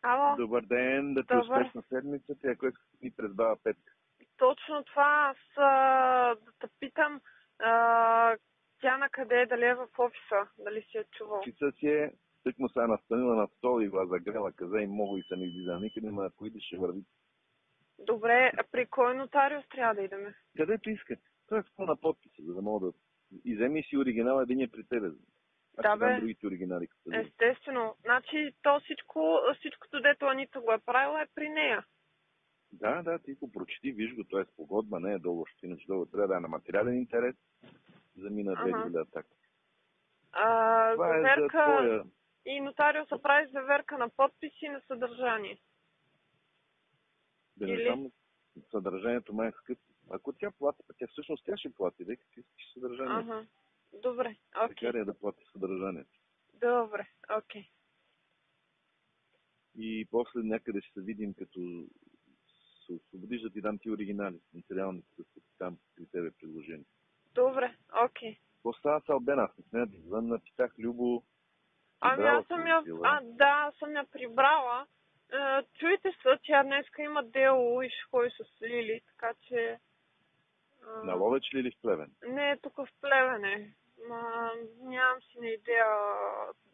Ало, Добър ден, да ти добър. успешна седмица, тя което ни през баба Петка. Точно това, аз да те питам, тя на къде е, дали е в офиса, дали си е чувал? Офиса си е, тъкмо сега настанила на стол и загрела каза и мога и съм излиза. Никъде, ма ако идеш ще върви. Добре, а при кой нотариус трябва да идеме? Където иска. Той е в на подписа, за да мога да... И вземи си оригинал, един е при тебе. Аз Да ще дам бе, другите оригинали. Като да. естествено. Значи то всичкото, дето Анита го е правила, е при нея. Да, ти го прочети, виж го, т.е. спогодба, не е долу, ще иначе долу трябва да е на материален интерес. Замина 2000 атака. Това е за Заверка твоя... и нотариуса прави заверка на подпис и на съдържание. Да не Или? знам, съдържанието май е скъпо. Ако тя плати, тя всъщност тя ще плати, дека ти искаш съдържанието. Ага. Добре, окей. Така да плати съдържанието. Добре, окей. И после някъде ще се видим, като се освободиш да ти дам ти оригинали, материалните, да са там при тебе предложени. Добре, окей. Какво става с Албена? Аз не сме да звънна, питах Любо. Ами аз съм я... аз съм я прибрала. Чуйте се, тя днеска има дело и ще ходи с Лили, така че... На Ловеч ли или в Плевен? Не, тук в Плевене. Нямам си на идея.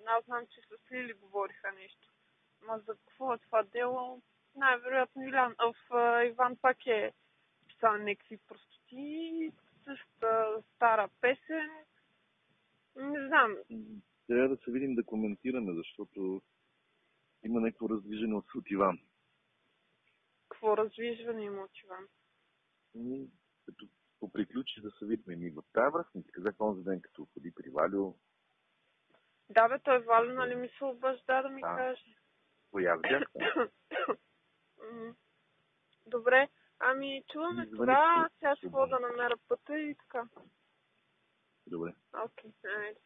Аз знам, че с Лили говориха нещо. Ма за какво е това дело? Най-вероятно Иван пак е писал някакви простоти, същата стара песен. Не знам. Трябва да се видим да коментираме, защото има някакво раздвижение от Иван. Какво раздвижване има от Иван? Като поприключи да се видим и в тази връзка, ти казах онзи ден, като ходи при Валио. Да бе, той Валио, нали ми се обажда да ми каже. Коя бях? Добре, ами чуваме това, сега ще да намеря пътя и така. Добре. Окей, айде.